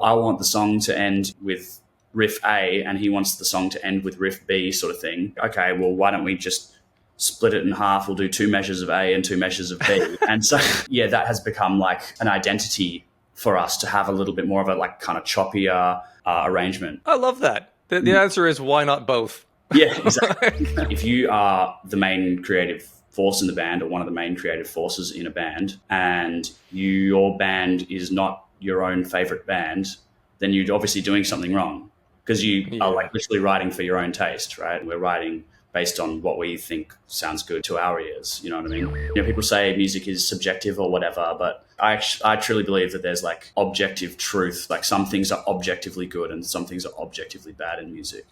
I want the song to end with riff A and he wants the song to end with riff B sort of thing. Okay, well, why don't we just split it in half? We'll do 2 measures of A and 2 measures of B. And so, yeah, that has become like an identity for us to have a little bit more of a like kind of choppier arrangement. I love that. The answer is why not both? Yeah, exactly. If you are the main creative force in the band or one of the main creative forces in a band and your band is not your own favorite band, then you're obviously doing something wrong because you are like literally writing for your own taste, right? We're writing based on what we think sounds good to our ears. You know what I mean? You know, people say music is subjective or whatever, but I truly believe that there's like objective truth. Like some things are objectively good and some things are objectively bad in music.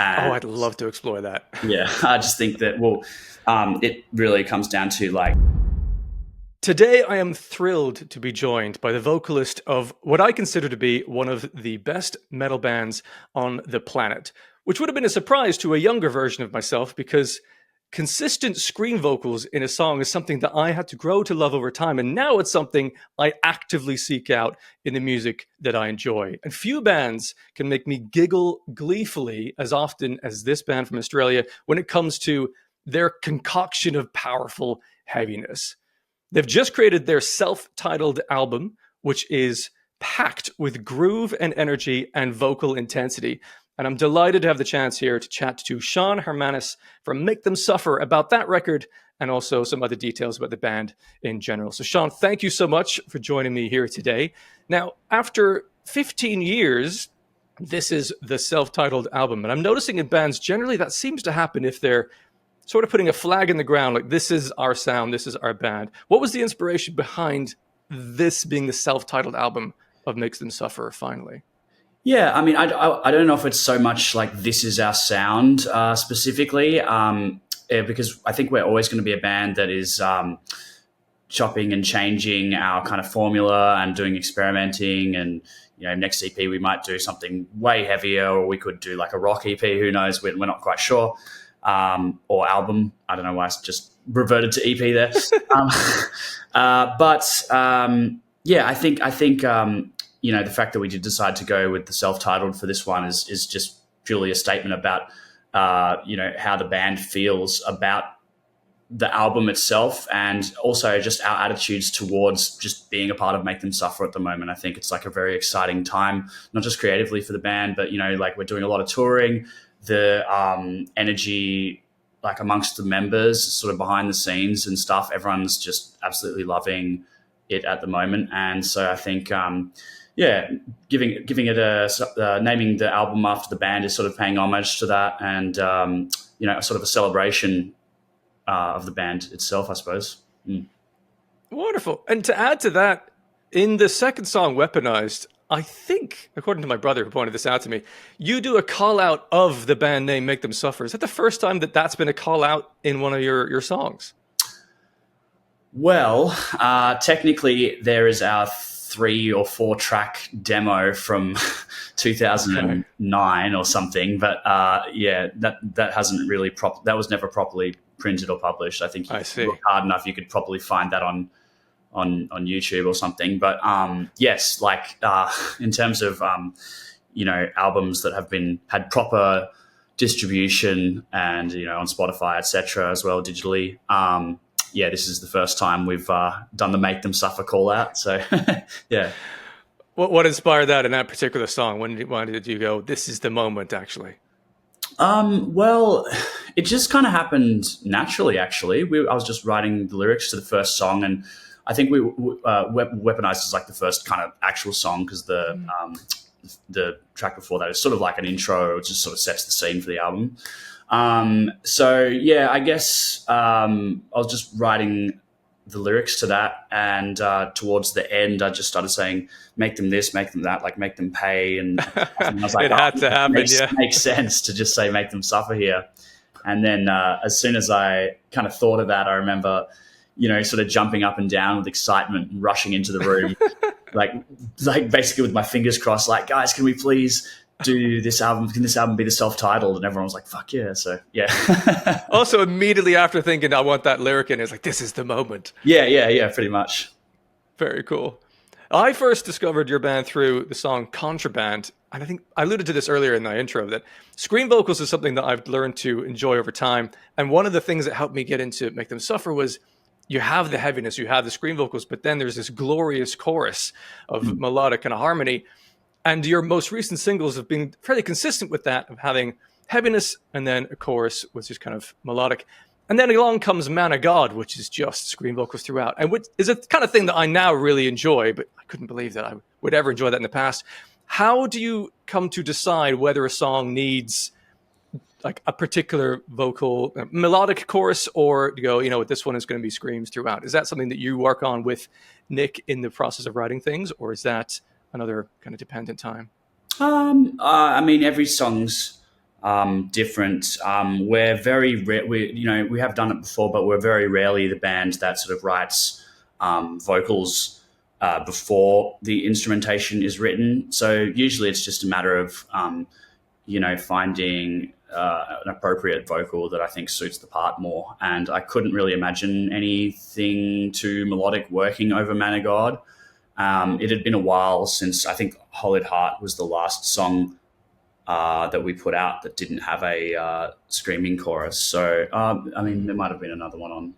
And I'd love to explore that. Yeah, I just think that, it really comes down to like... Today, I am thrilled to be joined by the vocalist of what I consider to be one of the best metal bands on the planet, which would have been a surprise to a younger version of myself because consistent scream vocals in a song is something that I had to grow to love over time. And now it's something I actively seek out in the music that I enjoy. And few bands can make me giggle gleefully as often as this band from Australia when it comes to their concoction of powerful heaviness. They've just created their self-titled album, which is packed with groove and energy and vocal intensity. And I'm delighted to have the chance here to chat to Sean Harmanis from Make Them Suffer about that record and also some other details about the band in general. So Sean, thank you so much for joining me here today. Now, after 15 years, this is the self-titled album. And I'm noticing in bands, generally that seems to happen if they're sort of putting a flag in the ground, like this is our sound, this is our band. What was the inspiration behind this being the self-titled album of Makes Them Suffer finally? Yeah, I mean, I don't know if it's so much like this is our sound specifically, because I think we're always going to be a band that is chopping and changing our kind of formula and doing experimenting. And, you know, next EP we might do something way heavier, or we could do like a rock EP, who knows, we're not quite sure, or album. I don't know why I just reverted to EP there. Yeah, I think you know, the fact that we did decide to go with the self-titled for this one is just purely a statement about, you know, how the band feels about the album itself and also just our attitudes towards just being a part of Make Them Suffer at the moment. I think it's like a very exciting time, not just creatively for the band, but, you know, like we're doing a lot of touring, the energy like amongst the members, sort of behind the scenes and stuff, everyone's just absolutely loving it at the moment. And so I think, giving it naming the album after the band is sort of paying homage to that, and you know, sort of a celebration of the band itself, I suppose. Wonderful. And to add to that, in the second song, Weaponized, I think, according to my brother who pointed this out to me, you do a call out of the band name Make Them Suffer. Is that the first time that that's been a call out in one of your songs? Well, technically there is our 3 or 4 track demo from 2009 or something, but that hasn't really that was never properly printed or published. I think if you look hard enough, you could probably find that on YouTube or something. But yes, like in terms of you know, albums that have had proper distribution and, you know, on Spotify, etc., as well digitally. Yeah, this is the first time we've done the Make Them Suffer call out. So, yeah. What inspired that in that particular song? When did you go, this is the moment, actually? Well, it just kind of happened naturally, actually. I was just writing the lyrics to the first song, and I think Weaponized is like the first kind of actual song, because the track before that is sort of like an intro. It just sort of sets the scene for the album. So yeah, I guess I was just writing the lyrics to that, and towards the end I just started saying, make them this, make them that, like make them pay, and I was like, it had to happen. Makes sense to just say make them suffer here. And then as soon as I kind of thought of that, I remember, you know, sort of jumping up and down with excitement and rushing into the room, like basically with my fingers crossed, like, guys, can we please do this album? Can this album be the self-titled? And everyone was like, fuck yeah. So yeah. Also immediately after thinking, I want that lyric in, it's like, this is the moment. Yeah, pretty much. Very cool. I first discovered your band through the song Contraband. And I think I alluded to this earlier in my intro that scream vocals is something that I've learned to enjoy over time. And one of the things that helped me get into Make Them Suffer was you have the heaviness, you have the scream vocals, but then there's this glorious chorus of melodic kind of harmony. And your most recent singles have been fairly consistent with that, of having heaviness and then a chorus, which is kind of melodic. And then along comes Man of God, which is just scream vocals throughout, and which is a kind of thing that I now really enjoy, but I couldn't believe that I would ever enjoy that in the past. How do you come to decide whether a song needs like a particular vocal melodic chorus, or you go, you know what, this one is going to be screams throughout? Is that something that you work on with Nick in the process of writing things, or is that another kind of dependent time? I mean, every song's different. We're very we have done it before, but we're very rarely the band that sort of writes vocals before the instrumentation is written. So usually it's just a matter of finding an appropriate vocal that I think suits the part more. And I couldn't really imagine anything too melodic working over Man of God. It had been a while since, I think Hollowed Heart was the last song that we put out that didn't have a screaming chorus. So, I mean, there might have been another one on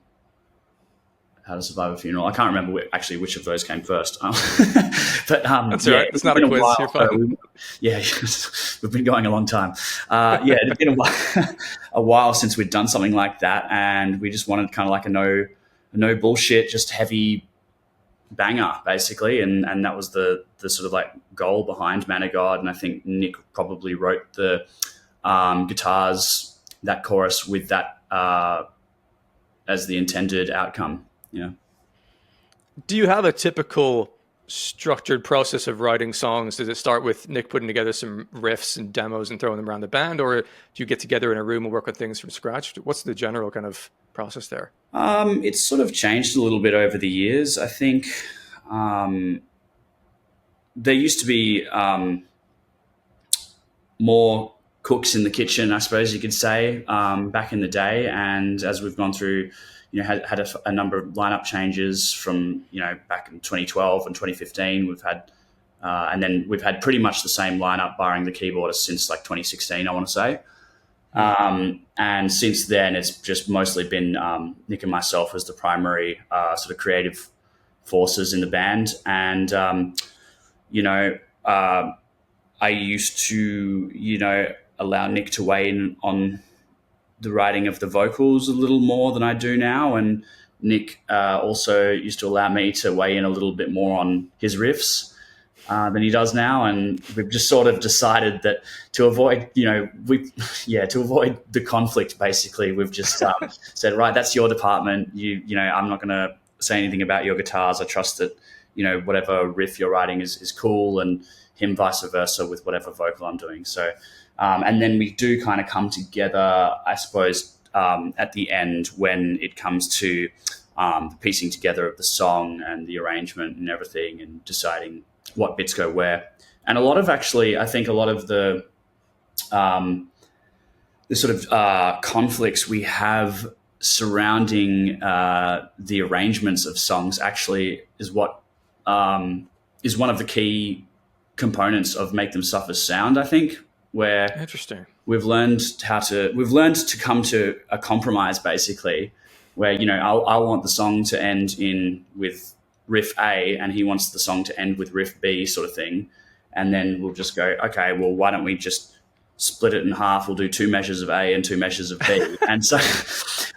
How to Survive a Funeral. I can't remember actually which of those came first. But that's all right. It's not a quiz. You're fine. We've been going a long time. It's been a while since we'd done something like that, and we just wanted kind of like a no bullshit, just heavy banger basically, and that was the sort of like goal behind Man of God. And I think Nick probably wrote the guitars, that chorus, with that as the intended outcome. Do you have a typical structured process of writing songs? Does it start with Nick putting together some riffs and demos and throwing them around the band, or do you get together in a room and work on things from scratch? What's the general kind of process there? It's sort of changed a little bit over the years. I think there used to be more cooks in the kitchen, I suppose you could say, back in the day. And as we've gone through, had a number of lineup changes from, back in 2012 and 2015, we've had, and then we've had pretty much the same lineup barring the keyboardist since like 2016, I want to say. And since then, it's just mostly been Nick and myself as the primary sort of creative forces in the band. And, I used to, allow Nick to weigh in on the writing of the vocals a little more than I do now. And Nick also used to allow me to weigh in a little bit more on his riffs than he does now. And we've just sort of decided that to avoid, to avoid the conflict, basically, we've just said, right, that's your department. I'm not going to say anything about your guitars. I trust that, whatever riff you're writing is cool, and him vice versa with whatever vocal I'm doing. So, and then we do kind of come together, I suppose, at the end when it comes to the piecing together of the song and the arrangement and everything, and deciding what bits go where. And I think a lot of the sort of conflicts we have surrounding the arrangements of songs actually is what is one of the key components of Make Them Suffer's sound, I think, where interesting. We've learned to come to a compromise, basically, where, I want the song to end with riff A and he wants the song to end with riff B, sort of thing. And then we'll just go, okay, well, why don't we just split it in half? We'll do 2 measures of A and 2 measures of B. And so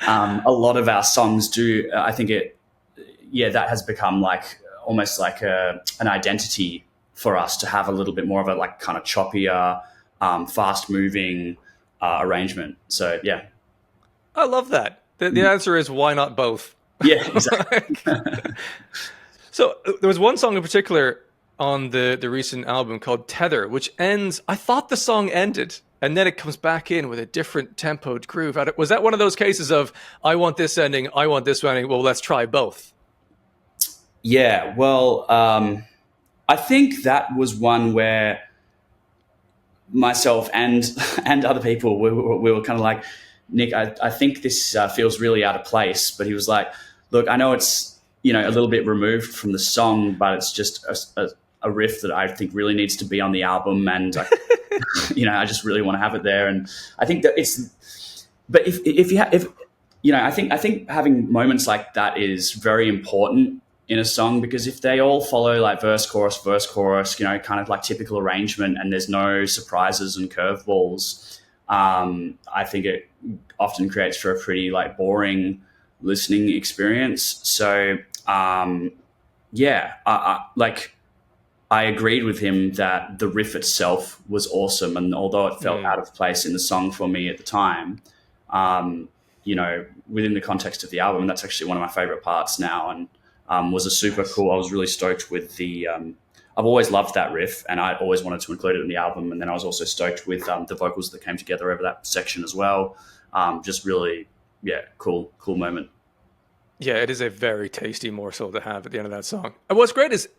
a lot of our songs do, I think that has become like almost like an identity for us, to have a little bit more of a like kind of choppier, fast moving arrangement. So, yeah. I love that. The answer is, why not both? Yeah, exactly. So there was one song in particular on the recent album called Tether, which ends, I thought the song ended, and then it comes back in with a different tempoed groove. Was that one of those cases of, I want this ending, I want this ending, well, let's try both? Yeah, well, I think that was one where myself and other people, we were kind of like, Nick, I think this feels really out of place. But he was like, look, I know it's a little bit removed from the song, but it's just a riff that I think really needs to be on the album, and I just really want to have it there. And I think that but I think having moments like that is very important in a song, because if they all follow like verse, chorus, kind of like typical arrangement, and there's no surprises and curveballs, I think it often creates for a pretty like boring listening experience. So I agreed with him that the riff itself was awesome, and although it felt out of place in the song for me at the time, within the context of the album, that's actually one of my favorite parts now, and was a super cool. I was really stoked with the. I've always loved that riff, and I always wanted to include it in the album. And then I was also stoked with the vocals that came together over that section as well. Just really, cool moment. Yeah, it is a very tasty morsel to have at the end of that song. And what's great is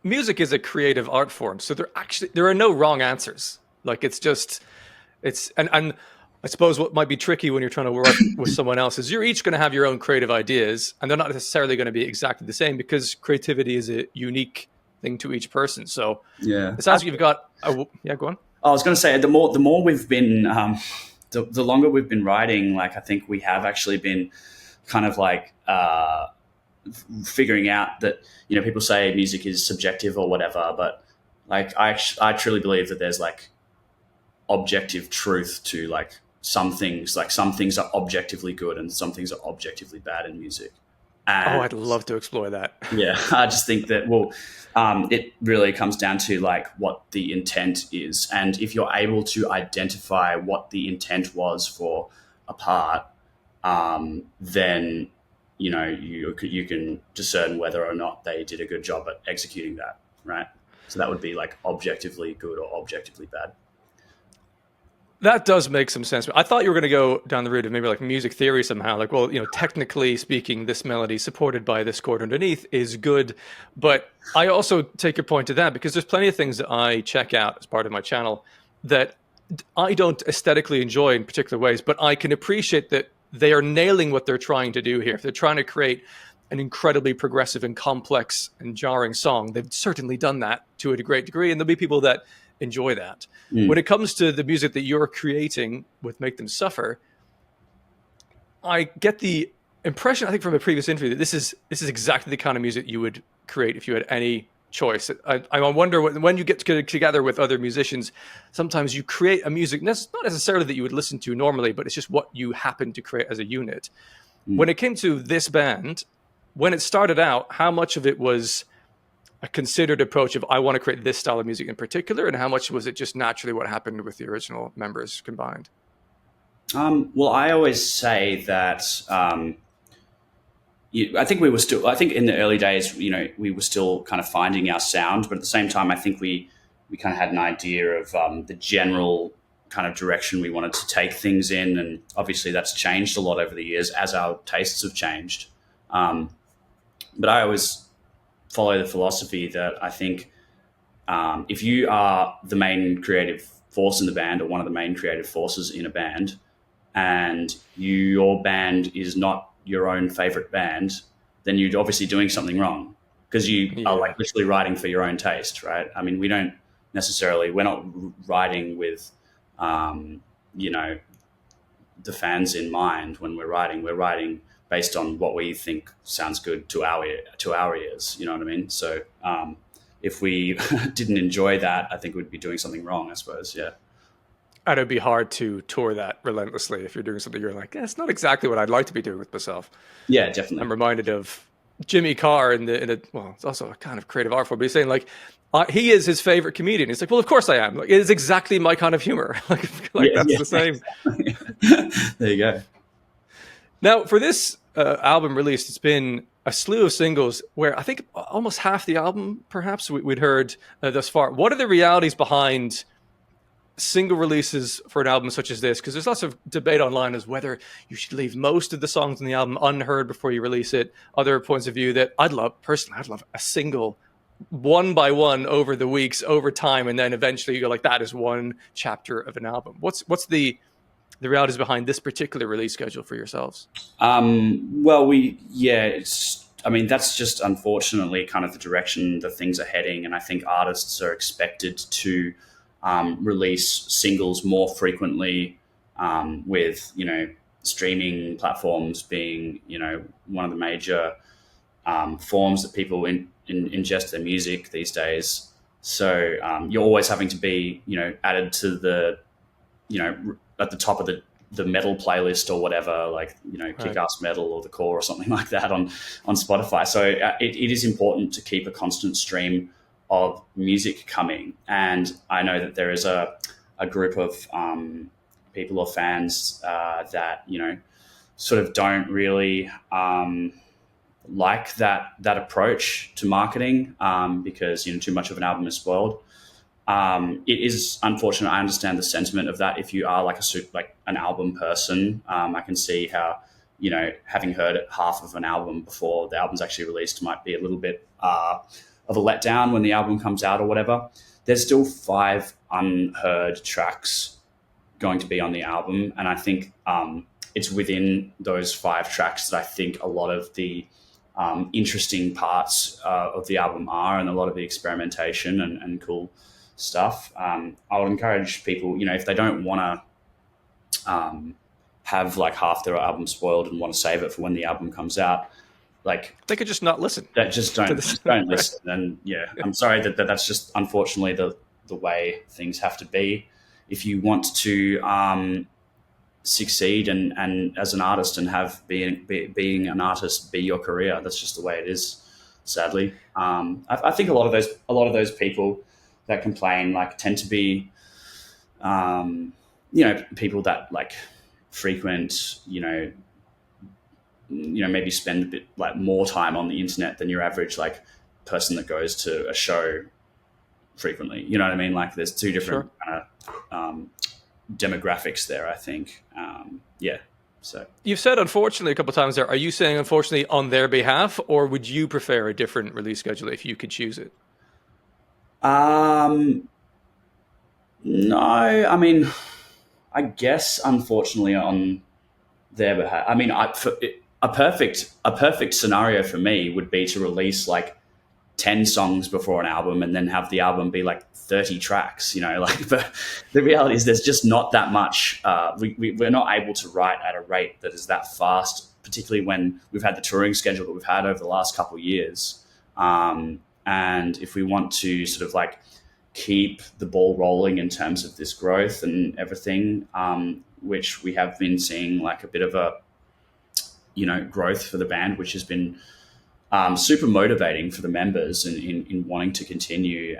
music is a creative art form, so there are no wrong answers. Like and I suppose what might be tricky when you're trying to work with someone else is you're each going to have your own creative ideas, and they're not necessarily going to be exactly the same, because creativity is a unique thing to each person. So it sounds like you've got go on. I was going to say, the more we've been, the longer we've been writing, like I think we have actually been kind of like figuring out that, people say music is subjective or whatever, but like I truly believe that there's like objective truth to like some things. Like some things are objectively good and some things are objectively bad in music. And I'd love to explore that. Yeah, I just think that, it really comes down to like what the intent is. And if you're able to identify what the intent was for a part, then, you can discern whether or not they did a good job at executing that, right? So that would be like objectively good or objectively bad. That does make some sense. I thought you were going to go down the route of maybe like music theory somehow. Like, well, technically speaking, this melody supported by this chord underneath is good. But I also take your point to that, because there's plenty of things that I check out as part of my channel that I don't aesthetically enjoy in particular ways, but I can appreciate that they are nailing what they're trying to do here. If they're trying to create an incredibly progressive and complex and jarring song, they've certainly done that to a great degree, and there'll be people that enjoy that. When it comes to the music that you're creating with Make Them Suffer, I get the impression, I think from a previous interview, that this is exactly the kind of music you would create if you had any choice. I wonder when you get together with other musicians, sometimes you create a music, not necessarily that you would listen to normally, but it's just what you happen to create as a unit. When it came to this band, when it started out, how much of it was a considered approach of I want to create this style of music in particular, and how much was it just naturally what happened with the original members combined? Well, I always say that I think in the early days, we were still kind of finding our sound, but at the same time, I think we kind of had an idea of the general kind of direction we wanted to take things in, and obviously that's changed a lot over the years as our tastes have changed. But I always follow the philosophy that I think if you are the main creative force in the band, or one of the main creative forces in a band, and your band is not your own favorite band, then you're obviously doing something wrong, because you are like literally writing for your own taste, right? I mean, we're not writing with, the fans in mind when we're writing based on what we think sounds good to our ears. You know what I mean? So if we didn't enjoy that, I think we'd be doing something wrong, I suppose. Yeah. And it'd be hard to tour that relentlessly if you're doing something you're like, it's not exactly what I'd like to be doing with myself. Yeah, definitely. I'm reminded of Jimmy Carr it's also a kind of creative art form, but he's saying like, he is his favorite comedian. He's like, well, of course I am. Like, it is exactly my kind of humor. That's the same. There you go. Now, for this album release, it's been a slew of singles where I think almost half the album, perhaps, we'd heard thus far. What are the realities behind single releases for an album such as this? Because there's lots of debate online as whether you should leave most of the songs in the album unheard before you release it. Other points of view that I'd love a single one by one over the weeks, over time, and then eventually you go like, that is one chapter of an album. What's the realities behind this particular release schedule for yourselves? Well, it's I mean, that's just unfortunately kind of the direction that things are heading. And I think artists are expected to release singles more frequently, with, streaming platforms being, one of the major forms that people ingest their music these days. So you're always having to be, added to the, at the top of the metal playlist or whatever, like, kick-ass metal or the core or something like that on Spotify. So it is important to keep a constant stream of music coming. And I know that there is a group of people or fans that, sort of don't really like that approach to marketing, because, too much of an album is spoiled. It is unfortunate. I understand the sentiment of that. If you are like an album person, I can see how, having heard half of an album before the album's actually released might be a little bit of a letdown when the album comes out or whatever. There's still 5 unheard tracks going to be on the album, and I think it's within those 5 tracks that I think a lot of the interesting parts of the album are, and a lot of the experimentation and cool stuff. I would encourage people, if they don't want to have like half their album spoiled and want to save it for when the album comes out, like, they could just not listen. That just don't listen. And I'm sorry that's just unfortunately the way things have to be. If you want to succeed and as an artist and have being an artist be your career, that's just the way it is, sadly. I think a lot of those people that complain like tend to be people that like frequent, maybe spend a bit like more time on the internet than your average like person that goes to a show frequently. You know what I mean? Like there's 2 different kind of demographics there, I think. So you've said unfortunately a couple of times there. Are you saying unfortunately on their behalf, or would you prefer a different release schedule if you could choose it? No, I mean, I guess unfortunately on their behalf. I mean, a perfect scenario for me would be to release like 10 songs before an album and then have the album be like 30 tracks, but the reality is there's just not that much. We're not able to write at a rate that is that fast, particularly when we've had the touring schedule that we've had over the last couple of years. And if we want to sort of like keep the ball rolling in terms of this growth and everything, which we have been seeing like a bit of a, growth for the band, which has been super motivating for the members in wanting to continue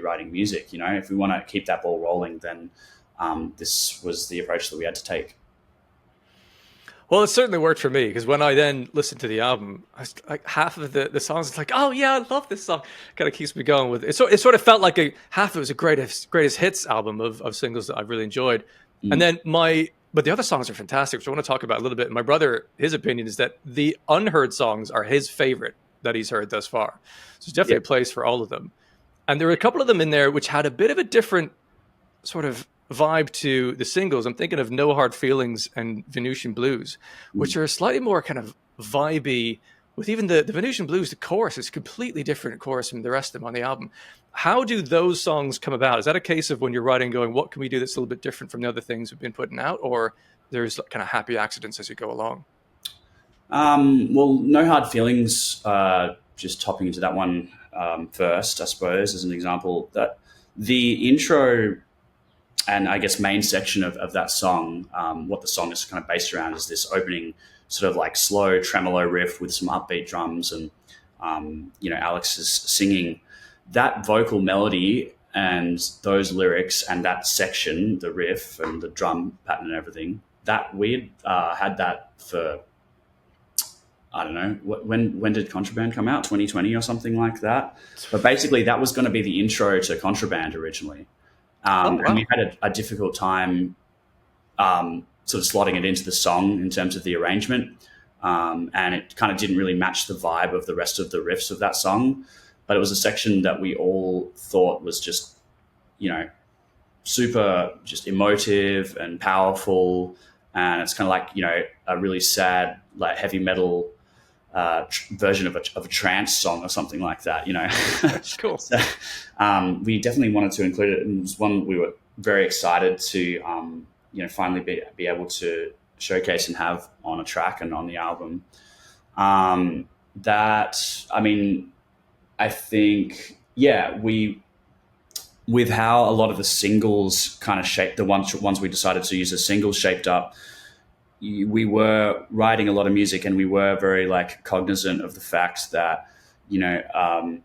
writing music. If we want to keep that ball rolling, then this was the approach that we had to take. Well, it certainly worked for me, because when I then listened to the album, I was like half of the songs, it's like, oh yeah, I love this song. Kind of keeps me going with it. So it sort of felt like half of it was a greatest hits album of singles that I've really enjoyed. And then but the other songs are fantastic, which I want to talk about a little bit. My brother, his opinion is that the unheard songs are his favorite that he's heard thus far. So there's definitely a place for all of them. And there were a couple of them in there which had a bit of a different sort of vibe to the singles. I'm thinking of No Hard Feelings and Venusian Blues, which are slightly more kind of vibey. With even the Venusian Blues, the chorus is completely different chorus from the rest of them on the album. How do those songs come about? Is that a case of when you're writing going, what can we do that's a little bit different from the other things we've been putting out? Or there's kind of happy accidents as you go along? Well, No Hard Feelings, just hopping into that one first, I suppose, as an example, that the intro and I guess main section of that song, what the song is kind of based around is this opening sort of like slow tremolo riff with some upbeat drums and, Alex is singing. That vocal melody and those lyrics and that section, the riff and the drum pattern and everything, that we had that for, I don't know, when did Contraband come out? 2020 or something like that. But basically that was going to be the intro to Contraband originally. And we had a difficult time sort of slotting it into the song in terms of the arrangement. And it kind of didn't really match the vibe of the rest of the riffs of that song. But it was a section that we all thought was just, super just emotive and powerful. And it's kind of like, a really sad, like heavy metal version of a trance song or something like that, you know. That's cool. So, we definitely wanted to include it, and it was one we were very excited to, you know, finally be able to showcase and have on a track and on the album. That, I mean, I think, yeah, with how a lot of the singles kind of shaped, the ones we decided to use as singles shaped up, we were writing a lot of music, and we were very like cognizant of the fact that, you know,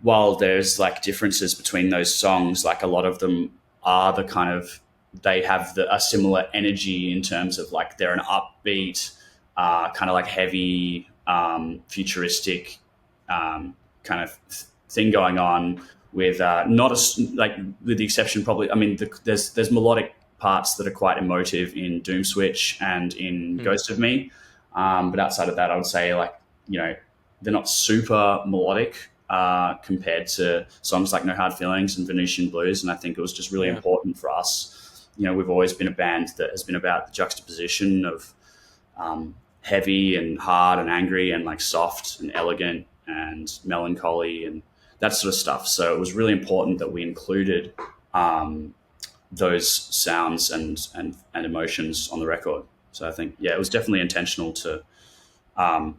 while there's like differences between those songs, like a lot of them are the kind of, they have a similar energy in terms of like they're an upbeat, kind of like heavy, futuristic kind of thing going on with not a, like, with the exception probably, I mean, there's melodic parts that are quite emotive in Doom Switch and in Ghost of Me, but outside of that, I would say, like, you know, they're not super melodic compared to songs like No Hard Feelings and Venusian Blues, and I think it was just really important for us. You know, we've always been a band that has been about the juxtaposition of heavy and hard and angry and like soft and elegant and melancholy and that sort of stuff. So it was really important that we included those sounds and emotions on the record. So I think, yeah, it was definitely intentional to,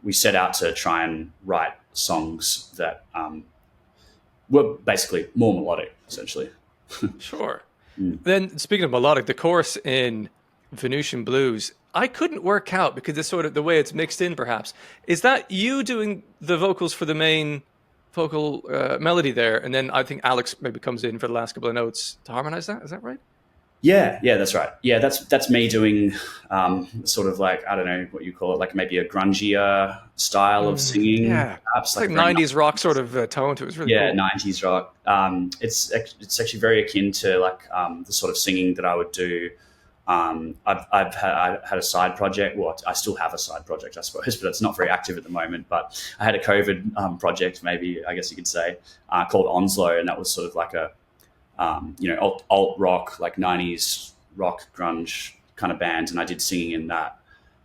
we set out to try and write songs that were basically more melodic, essentially. Sure. Then, speaking of melodic, the chorus in Venusian Blues, I couldn't work out, because it's sort of the way it's mixed in, perhaps. Is that you doing the vocals for the main vocal melody there, and then I think Alex maybe comes in for the last couple of notes to harmonize that? Is that right? Yeah, that's right. Yeah, that's me doing sort of like, I don't know what you call it, like maybe a grungier style of singing. Yeah, perhaps like 90s rock sort of tone to it. It was really cool. 90s rock. It's actually very akin to like the sort of singing that I would do. I had a side project. Well, I still have a side project, I suppose, but it's not very active at the moment. But I had a COVID project, maybe, I guess you could say, called Onslow, and that was sort of like a you know, alt rock, like 90s rock grunge kind of band, and I did singing in that.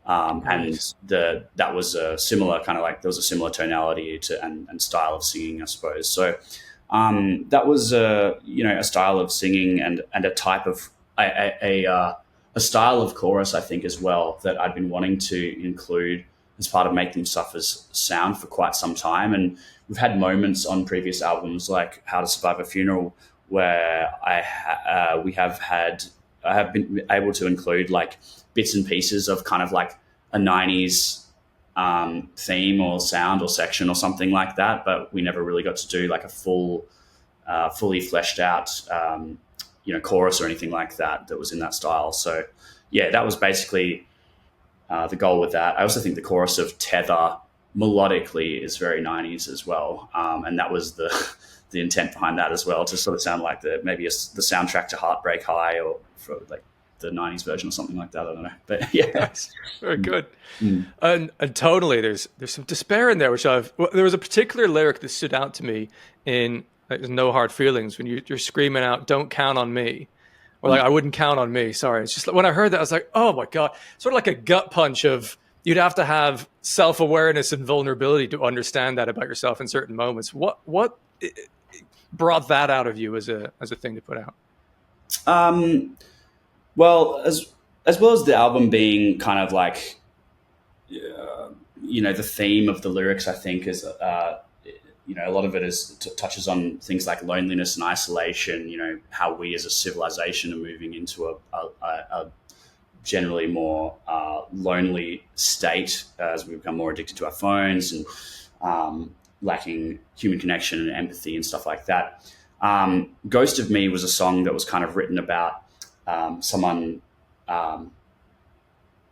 And that was a similar kind of like, there was a similar tonality to and style of singing, I suppose. So that was you know, a style of singing and a type of a style of chorus, I think, as well, that I'd been wanting to include as part of Make Them Suffer's sound for quite some time. And we've had moments on previous albums like How to Survive a Funeral where I have been able to include like bits and pieces of kind of like a 90s theme or sound or section or something like that, but we never really got to do like a fully fleshed out you know, chorus or anything like that was in that style. So yeah, that was basically the goal with that. I also think the chorus of Tether melodically is very 90s as well, and that was the intent behind that as well, to sort of sound like the soundtrack to Heartbreak High, or for like the 90s version or something like that. I don't know, but yeah, yes, very good. And totally, there's some despair in there, which there was a particular lyric that stood out to me in like, No Hard Feelings, when you're screaming out, "Don't count on me," or like, "I wouldn't count on me." Sorry, it's just like, when I heard that, I was like, oh my god, sort of like a gut punch of, you'd have to have self-awareness and vulnerability to understand that about yourself in certain moments. What brought that out of you as a thing to put out? Well, as well as the album being kind of like, you know, the theme of the lyrics, I think, is you know, a lot of it touches on things like loneliness and isolation. You know, how we as a civilization are moving into a generally more lonely state as we become more addicted to our phones and lacking human connection and empathy and stuff like that. Ghost of Me was a song that was kind of written about someone,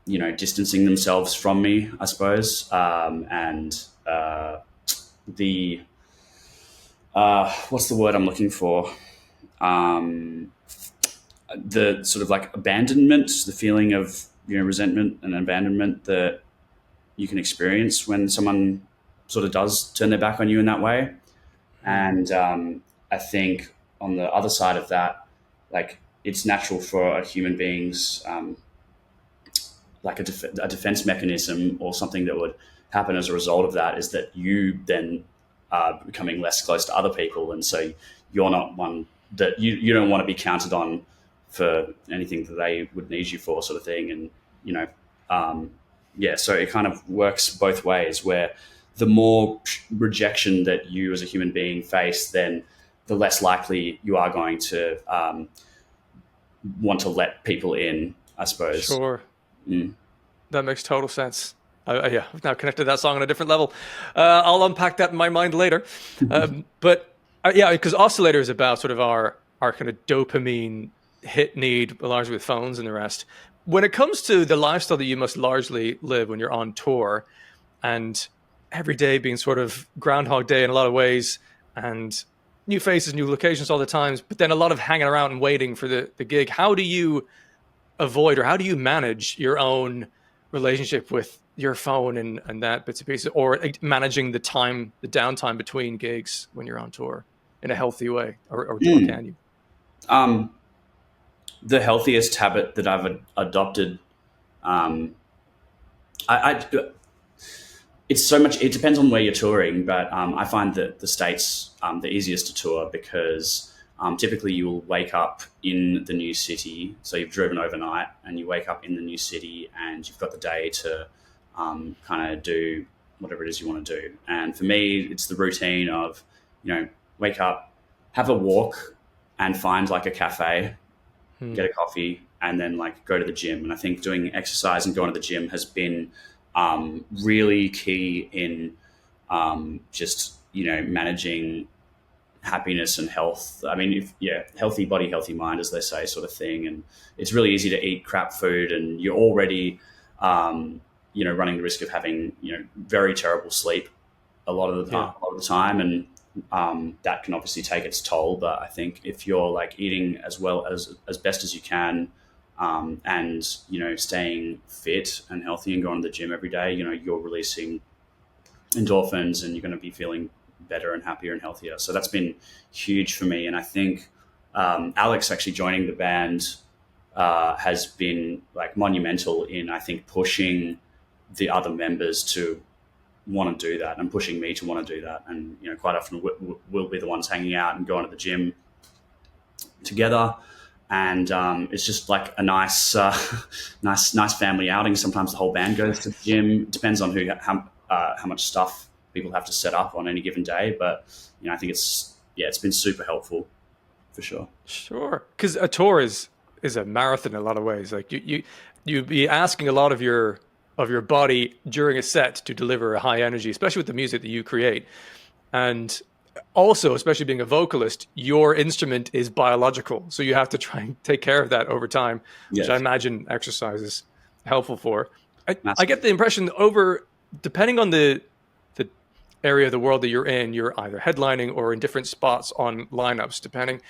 you know, distancing themselves from me, I suppose. And the, what's the word I'm looking for? The sort of like abandonment, the feeling of, you know, resentment and abandonment that you can experience when someone sort of does turn their back on you in that way. And I think on the other side of that, like, it's natural for human beings, like a defense mechanism or something that would happen as a result of that is that you then are becoming less close to other people, and so you're not one that you don't want to be counted on for anything that they would need you for, sort of thing. And so it kind of works both ways, where the more rejection that you as a human being face, then the less likely you are going to want to let people in, I suppose. Sure. That makes total sense. I've now connected that song on a different level. I'll unpack that in my mind later. Because Oscillator is about sort of our kind of dopamine hit need, largely with phones and the rest. When it comes to the lifestyle that you must largely live when you're on tour, and every day being sort of Groundhog Day in a lot of ways, and new faces, new locations all the times, but then a lot of hanging around and waiting for the gig, how do you avoid, or how do you manage your own relationship with your phone and that bits and pieces, or managing the downtime between gigs when you're on tour in a healthy way, or can you? The healthiest habit that I've adopted, it's so much, it depends on where you're touring, but I find that the States the easiest to tour, because typically you will wake up in the new city. So you've driven overnight and you wake up in the new city and you've got the day to kind of do whatever it is you want to do. And for me, it's the routine of, wake up, have a walk and find like a cafe, get a coffee, and then like go to the gym. And I think doing exercise and going to the gym has been really key in just, managing happiness and health. I mean, healthy body, healthy mind, as they say, sort of thing. And it's really easy to eat crap food, and you're already, running the risk of having, very terrible sleep a lot of the time. And that can obviously take its toll. But I think if you're like eating as well as best as you can, and, staying fit and healthy and going to the gym every day, you're releasing endorphins and you're going to be feeling better and happier and healthier. So that's been huge for me. And I think Alex actually joining the band has been like monumental in, I think, pushing the other members to want to do that, and pushing me to want to do that. And, quite often we'll be the ones hanging out and going to the gym together. And it's just like a nice family outing. Sometimes the whole band goes to the gym. It depends on how much stuff people have to set up on any given day. But, I think it's been super helpful for sure. Sure. Because a tour is a marathon in a lot of ways. Like you'd be asking a lot of your body during a set to deliver a high energy, especially with the music that you create. And also, especially being a vocalist, your instrument is biological. So you have to try and take care of that over time, which I imagine exercise is helpful for. I get the impression depending on the area of the world that you're in, you're either headlining or in different spots on lineups, depending.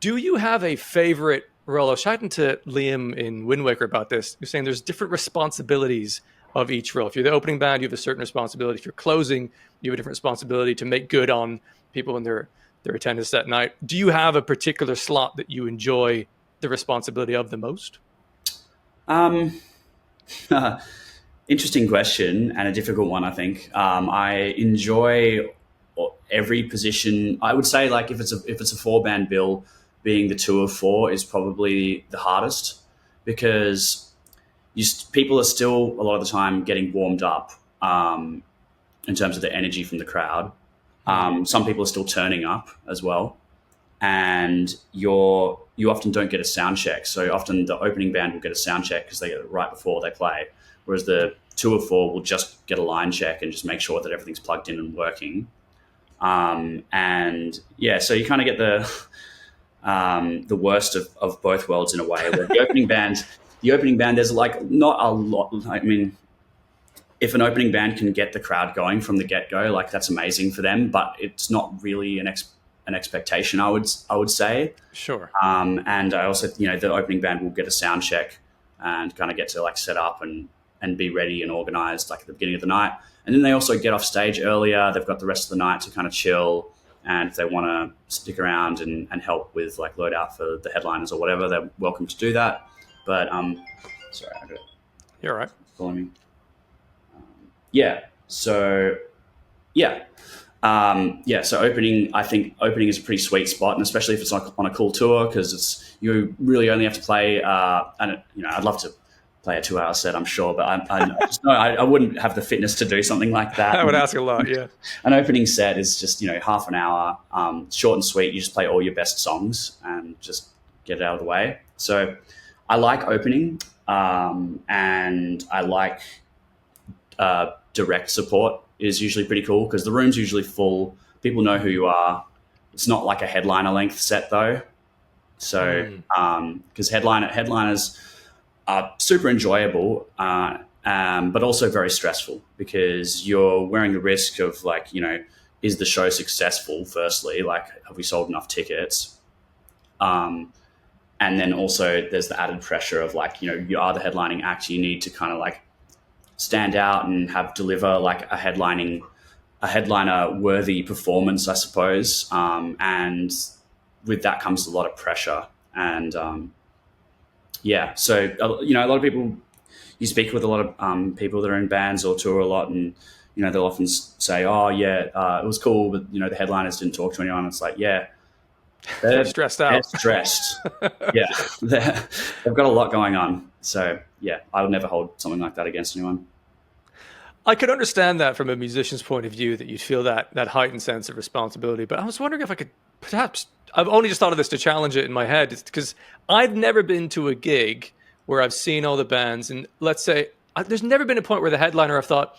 Do you have a favorite role? I was chatting to Liam in Wind Waker about this. You're saying there's different responsibilities of each role. If you're the opening band, you have a certain responsibility. If you're closing, you have a different responsibility to make good on people and their attendance that night. Do you have a particular slot that you enjoy the responsibility of the most? Interesting question, and a difficult one, I think. I enjoy every position. I would say, like, if it's a 4-band bill, being the 2 of 4 is probably the hardest, because people are still a lot of the time getting warmed up in terms of the energy from the crowd. Some people are still turning up as well, and you often don't get a sound check. So often the opening band will get a sound check because they get it right before they play, whereas the 2 of 4 will just get a line check and just make sure that everything's plugged in and working. So you kind of get the worst of both worlds in a way. Where the opening band, there's like not a lot. I mean, if an opening band can get the crowd going from the get-go, like, that's amazing for them, but it's not really an expectation, I would say. Sure. And I also, the opening band will get a sound check and kind of get to like set up and be ready and organized like at the beginning of the night. And then they also get off stage earlier. They've got the rest of the night to kind of chill. And if they want to stick around and help with like load out for the headliners or whatever, they're welcome to do that. But sorry, you're all right. Following me. So yeah, so opening, I think opening is a pretty sweet spot, and especially if it's like on a cool tour, because it's you really only have to play. And I'd love to play a 2-hour set, I'm sure, but I wouldn't have the fitness to do something like that. I would ask a lot. Yeah, an opening set is just half an hour, short and sweet. You just play all your best songs and just get it out of the way. So I like opening, and I like direct support is usually pretty cool because the room's usually full. People know who you are. It's not like a headliner length set though. So because headliners are super enjoyable, but also very stressful because you're wearing the risk of is the show successful? Firstly, have we sold enough tickets? And then also there's the added pressure of you are the headlining act. You need to kind of stand out and deliver a headliner worthy performance, I suppose. And with that comes a lot of pressure. And so a lot of people, you speak with a lot of people that are in bands or tour a lot, and they'll often say, "Oh yeah, it was cool, but the headliners didn't talk to anyone." It's they're stressed out. They're stressed. Yeah, they've got a lot going on. So yeah, I would never hold something like that against anyone. I could understand that from a musician's point of view, that you'd feel that heightened sense of responsibility. But I was wondering if I could perhaps, I've only just thought of this to challenge it in my head, because I've never been to a gig where I've seen all the bands, and let's say there's never been a point where the headliner I've thought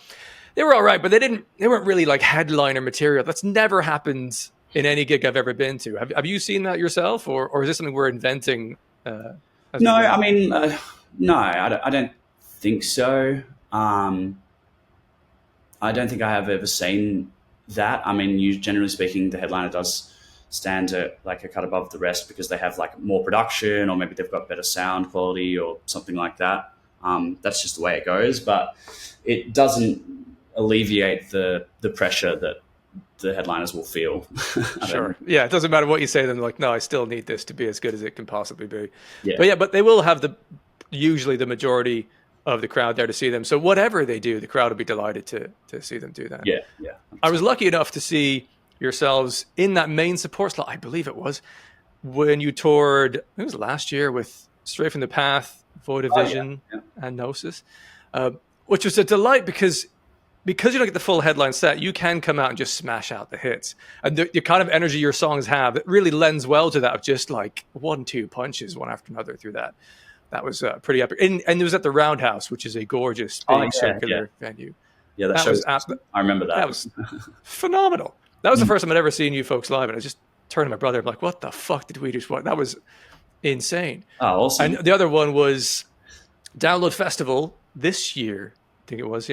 they were all right, but they weren't really headliner material. That's never happened in any gig I've ever been to. Have you seen that yourself, or is this something we're inventing? No, I mean, no, I don't think so. I don't think I have ever seen that. I mean, generally speaking, the headliner does stand a cut above the rest because they have more production, or maybe they've got better sound quality or something like that. That's just the way it goes, but it doesn't alleviate the pressure that the headliners will feel. Sure. Yeah, it doesn't matter what you say to them, no, I still need this to be as good as it can possibly be. Yeah. But they will have usually the majority of the crowd there to see them. So whatever they do, the crowd will be delighted to see them do that. Yeah. I was lucky enough to see yourselves in that main support slot, I believe it was, when you toured, it was last year, with Straight from the Path, Void of Vision, and Gnosis, which was a delight because you don't get the full headline set. You can come out and just smash out the hits. And the kind of energy your songs have, it really lends well to that, of just 1-2 punches one after another through that. That was pretty epic. And it was at the Roundhouse, which is a gorgeous big circular venue. Yeah, that was I remember that. That was phenomenal. That was the first time I'd ever seen you folks live, and I just turned to my brother, I'm like, what the fuck did we just watch? That was insane. Oh, awesome. And the other one was Download Festival this year, I think it was,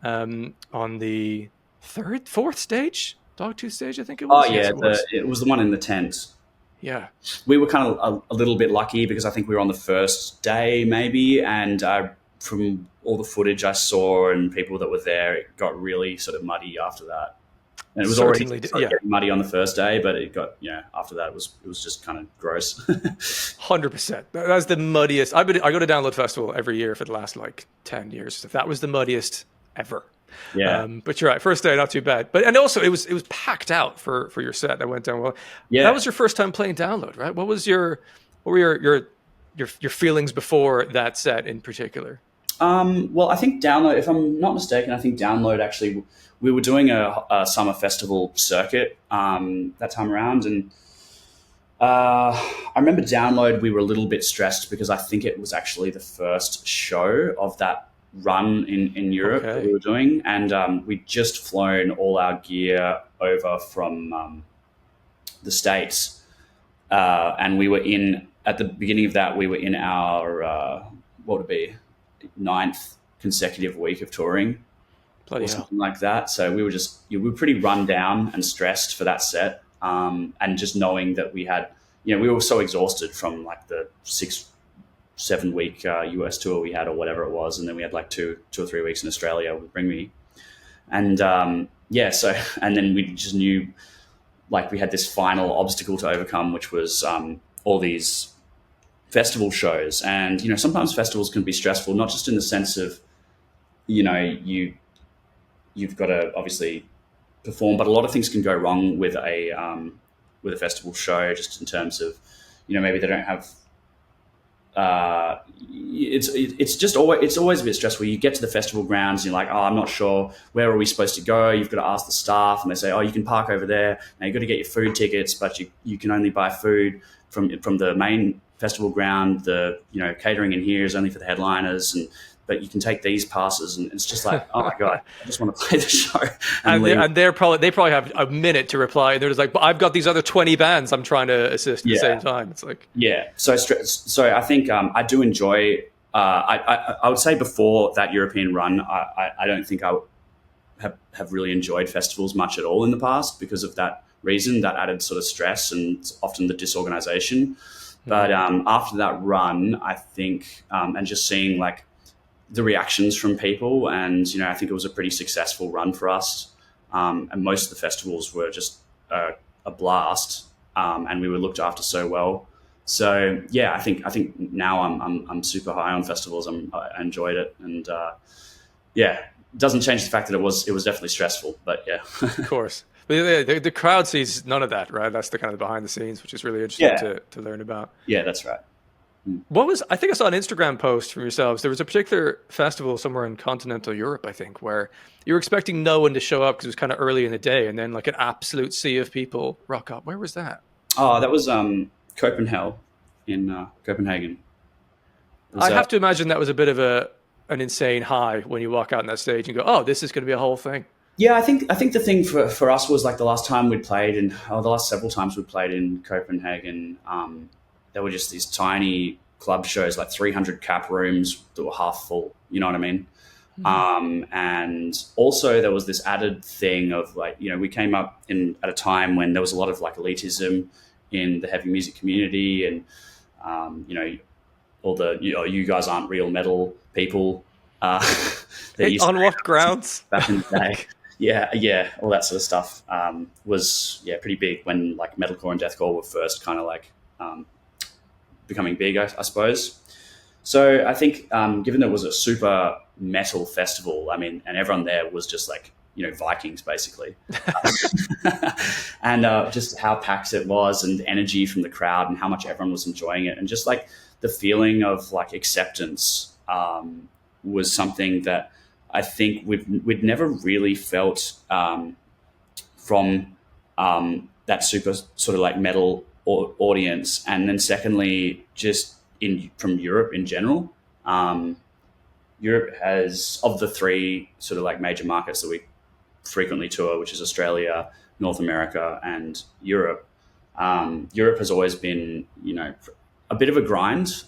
on the fourth stage? Dogtooth stage, I think it was. Oh, yeah, it was the one in the tent. Yeah. We were kind of a little bit lucky because I think we were on the first day maybe, and from all the footage I saw and people that were there, it got really sort of muddy after that. And it was already getting muddy on the first day, but it got, after that it was just kind of gross. 100%. That's the muddiest. I go to Download Festival every year for the last 10 years. If that was the muddiest ever. Yeah. But you're right. First day, not too bad. And also it was packed out for your set. That went down well. Yeah. That was your first time playing Download, right? What were your feelings before that set in particular? Well, I think Download, if I'm not mistaken, Download actually, we were doing a summer festival circuit that time around, and I remember Download, we were a little bit stressed because I think it was actually the first show of that run in Europe that we were doing, and we'd just flown all our gear over from the States, and we were at the beginning of that, we were in our what would it be, 9th consecutive week of touring. Bloody or something like that. So we were pretty run down and stressed for that set, and just knowing that we had, we were so exhausted from the 6-7 week US tour we had, or whatever it was, and then we had 2 or 3 weeks in Australia with Bring Me, and so, and then we just knew we had this final obstacle to overcome, which was all these festival shows. And sometimes festivals can be stressful, not just in the sense of you you've got to obviously perform, but a lot of things can go wrong with a festival show, just in terms of, maybe they don't have. It's always a bit stressful. You get to the festival grounds and you're like, oh, I'm not sure, where are we supposed to go? You've got to ask the staff, and they say, oh, you can park over there. Now you've got to get your food tickets, but you can only buy food from the main festival ground. The catering in here is only for the headliners, but you can take these passes, and it's just like, oh my god, I just want to play the show. And they probably have a minute to reply. They're just like, but I've got these other 20 bands I'm trying to assist at the same time. It's like, So I think I do enjoy. I would say before that European run, I don't think I have really enjoyed festivals much at all in the past, because of that reason, that added sort of stress and often the disorganization. But after that run, I think, and just seeing like the reactions from people, and I think it was a pretty successful run for us, and most of the festivals were just a blast, and we were looked after so well. So I think now I'm super high on festivals. I enjoyed it, and it doesn't change the fact that it was definitely stressful, but of course. But the crowd sees none of that, right? That's the kind of behind the scenes, which is really interesting to learn about. Yeah, that's right. I think I saw an Instagram post from yourselves. There was a particular festival somewhere in continental Europe, I think, where you were expecting no one to show up because it was kind of early in the day, and then like an absolute sea of people rock up. Where was that? Oh, that was Copenhagen in Copenhagen. I have to imagine that was a bit of an insane high when you walk out on that stage and go, oh, this is going to be a whole thing. Yeah, I think the thing for us was like the last time we'd played, the last several times we played in Copenhagen, there were just these tiny club shows, like 300 cap rooms that were half full. You know what I mean? Mm-hmm. And also there was this added thing of like, we came up at a time when there was a lot of like elitism in the heavy music community, and all the you guys aren't real metal people. On what grounds? Back in the day. Yeah, all that sort of stuff was pretty big when like metalcore and deathcore were first kind of like becoming big, I suppose. So I think given that it was a super metal festival, I mean, and everyone there was just like Vikings basically, and just how packed it was, and the energy from the crowd, and how much everyone was enjoying it, and just like the feeling of like acceptance was something that I think we'd never really felt from that super sort of like metal audience. And then secondly, just from Europe in general, Europe has, of the three sort of like major markets that we frequently tour, which is Australia, North America, and Europe, Europe has always been, a bit of a grind,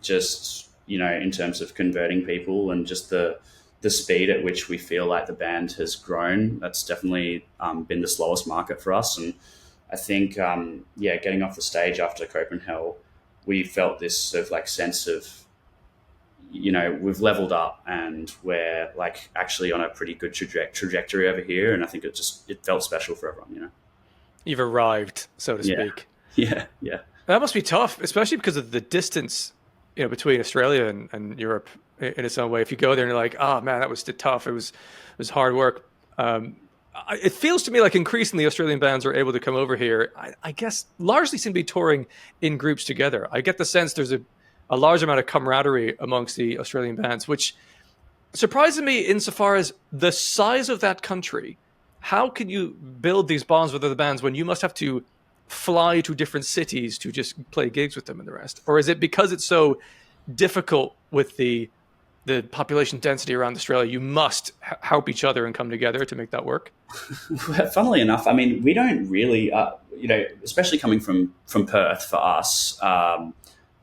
just, in terms of converting people, and just the speed at which we feel like the band has grown. That's definitely been the slowest market for us. And I think, getting off the stage after Copenhagen, we felt this sort of like sense of, we've leveled up and we're like actually on a pretty good trajectory over here. And I think it felt special for everyone, You've arrived, so to speak. Yeah. That must be tough, especially because of the distance, between Australia and Europe in its own way. If you go there and you're like, oh man, that was tough. It was hard work. It feels to me like increasingly Australian bands are able to come over here. I guess largely seem to be touring in groups together. I get the sense there's a large amount of camaraderie amongst the Australian bands, which surprises me insofar as the size of that country. How can you build these bonds with other bands when you must have to fly to different cities to just play gigs with them and the rest? Or is it because it's so difficult with the population density around Australia, you must help each other and come together to make that work? Funnily enough, I mean, we don't really, especially coming from Perth for us,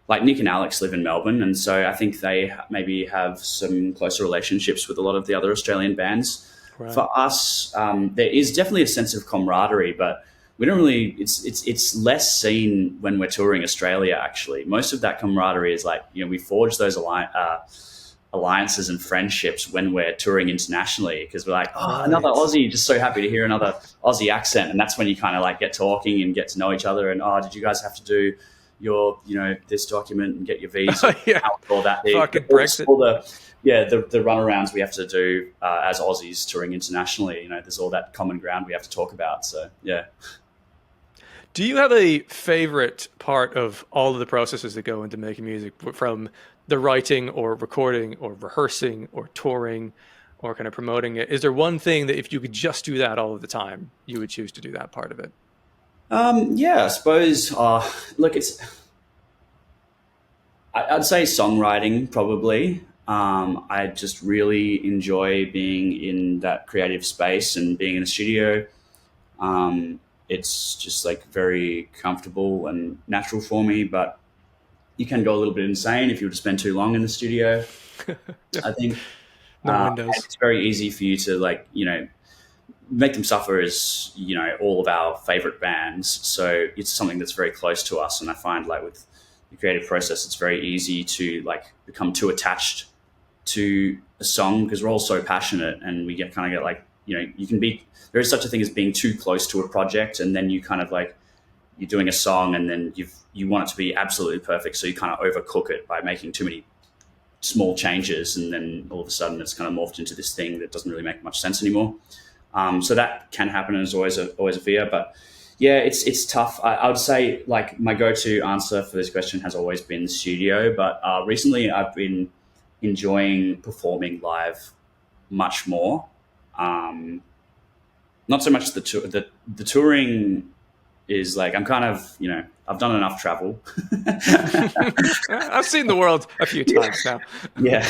like Nick and Alex live in Melbourne. And so I think they maybe have some closer relationships with a lot of the other Australian bands. Right. For us, there is definitely a sense of camaraderie, but we don't really, it's less seen when we're touring Australia, actually. Most of that camaraderie is like, we forge those alliances and friendships when we're touring internationally, because we're like, another Aussie, just so happy to hear another Aussie accent. And that's when you kind of like get talking and get to know each other. And, did you guys have to do your this document and get your visa, Yeah. all that. Fucking Brexit. All the runarounds we have to do as Aussies touring internationally. There's all that common ground we have to talk about. So yeah. Do you have a favorite part of all of the processes that go into making music, from the writing or recording or rehearsing or touring or kind of promoting it? Is there one thing that if you could just do that all of the time, you would choose to do that part of it? Yeah, I suppose. Look, I'd say songwriting probably. I just really enjoy being in that creative space and being in a studio. It's just like very comfortable and natural for me, but you can go a little bit insane if you were to spend too long in the studio. Yeah. I think No windows. it's very easy for you to make them suffer as all of our favorite bands. So it's something that's very close to us, and I find like with the creative process, it's very easy to become too attached to a song because we're all so passionate, and we get you can be. There is such a thing as being too close to a project, and then you kind of you're doing a song, and then you want it to be absolutely perfect, so you kind of overcook it by making too many small changes, and then all of a sudden it's kind of morphed into this thing that doesn't really make much sense anymore. So that can happen, and is always a fear. But yeah, it's tough. I would say like my go-to answer for this question has always been the studio, but recently I've been enjoying performing live much more. Not so much the touring is like I'm kind of I've done enough travel. I've seen the world a few times now. Yeah,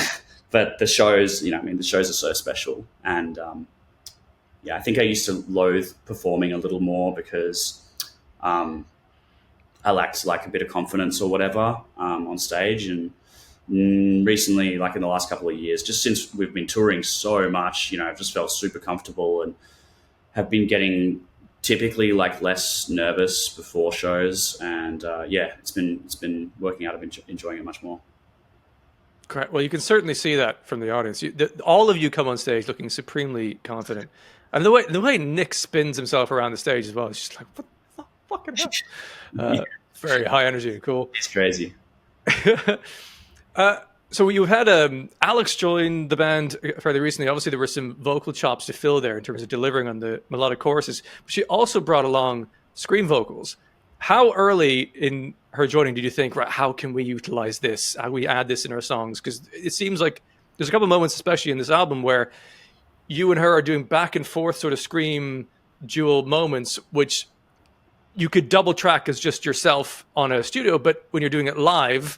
but the shows, the shows are so special, and I think I used to loathe performing a little more because I lacked like a bit of confidence or whatever on stage. And recently, like in the last couple of years, just since we've been touring so much, I've just felt super comfortable and have been getting typically like less nervous before shows. And it's been working out. I've been enjoying it much more. Correct. Well, you can certainly see that from the audience. All of you come on stage looking supremely confident. And the way Nick spins himself around the stage as well, it's just like, what the fucking hell? Very high energy and cool. It's crazy. So you've had Alex join the band fairly recently. Obviously, there were some vocal chops to fill there in terms of delivering on the melodic choruses. But she also brought along scream vocals. How early in her joining did you think, right, how can we utilize this? How do we add this in our songs? Because it seems like there's a couple of moments, especially in this album, where you and her are doing back and forth sort of scream dual moments, which you could double track as just yourself on a studio. But when you're doing it live,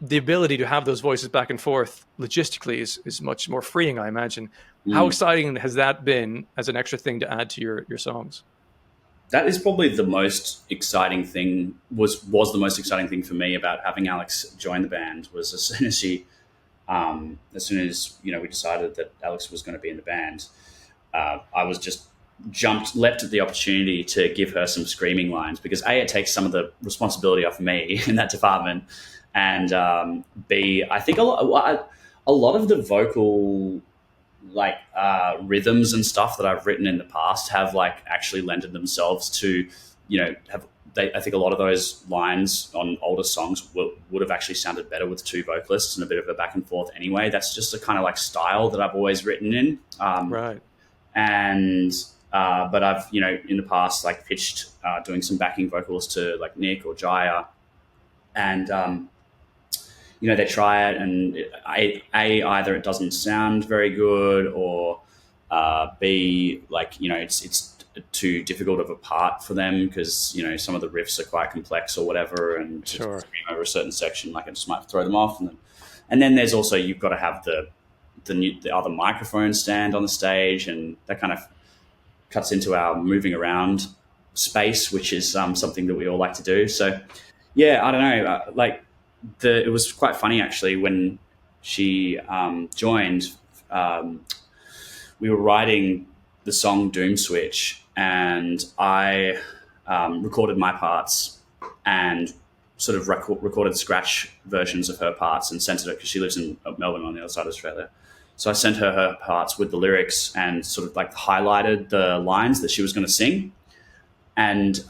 the ability to have those voices back and forth logistically is much more freeing, I imagine. How exciting has that been as an extra thing to add to your songs? That is probably the most exciting thing, was the most exciting thing for me about having Alex join the band. Was as soon as we decided that Alex was going to be in the band, I was just leapt at the opportunity to give her some screaming lines, because A, it takes some of the responsibility off me in that department, and B, I think a lot of the vocal rhythms and stuff that I've written in the past have actually lended themselves to, I think a lot of those lines on older songs would have actually sounded better with two vocalists and a bit of a back and forth anyway. That's just a kind of style that I've always written in. Right. And, but I've, in the past, pitched doing some backing vocals to Nick or Jaya, and, they try it, and either it doesn't sound very good, or B, it's too difficult of a part for them because some of the riffs are quite complex or whatever, and to scream over a certain section, it just might throw them off. And then there's also, you've got to have the other microphone stand on the stage, and that kind of cuts into our moving around space, which is something that we all like to do. So yeah, I don't know, it was quite funny actually when she joined. We were writing the song Doom Switch, and I recorded my parts and sort of recorded scratch versions of her parts and sent it, because she lives in Melbourne on the other side of Australia. So I sent her parts with the lyrics and sort of highlighted the lines that she was going to sing. And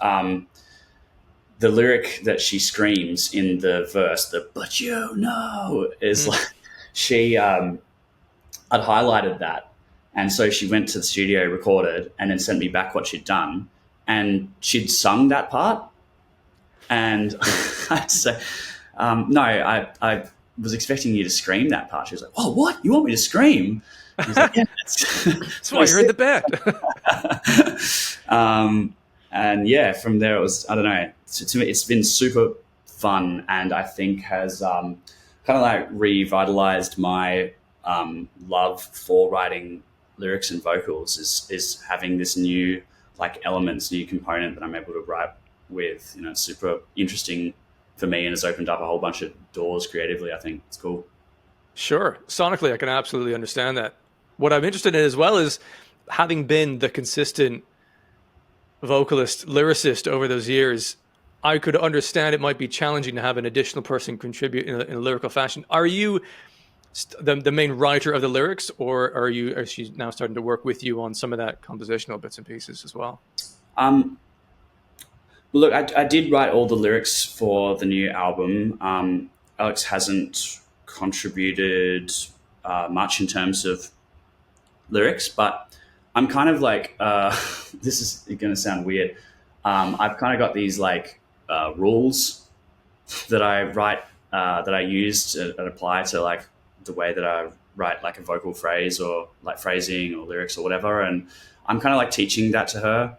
the lyric that she screams in the verse, the "but you know," is like she I'd highlighted that, and so she went to the studio, recorded, and then sent me back what she'd done, and she'd sung that part, and I'd say, "No, I was expecting you to scream that part." She was like, "Oh, what? You want me to scream?" I was like, "Yeah, That's why you're in the band." And yeah, from there it was, I don't know, to me it's been super fun, and I think has kind of like revitalized my love for writing lyrics and vocals, is having this new like elements, new component that I'm able to write with. You know, it's super interesting for me, and it's opened up a whole bunch of doors creatively. I think it's cool. Sure. Sonically, I can absolutely understand that. What I'm interested in as well is, having been the consistent vocalist, lyricist over those years, I could understand it might be challenging to have an additional person contribute in a lyrical fashion. Are you the main writer of the lyrics, or is she now starting to work with you on some of that compositional bits and pieces as well? Look, I did write all the lyrics for the new album. Alex hasn't contributed much in terms of lyrics, but I'm kind of like, this is going to sound weird. I've kind of got these like rules that I write, that I use and apply to like the way that I write like a vocal phrase or like phrasing or lyrics or whatever. And I'm kind of like teaching that to her.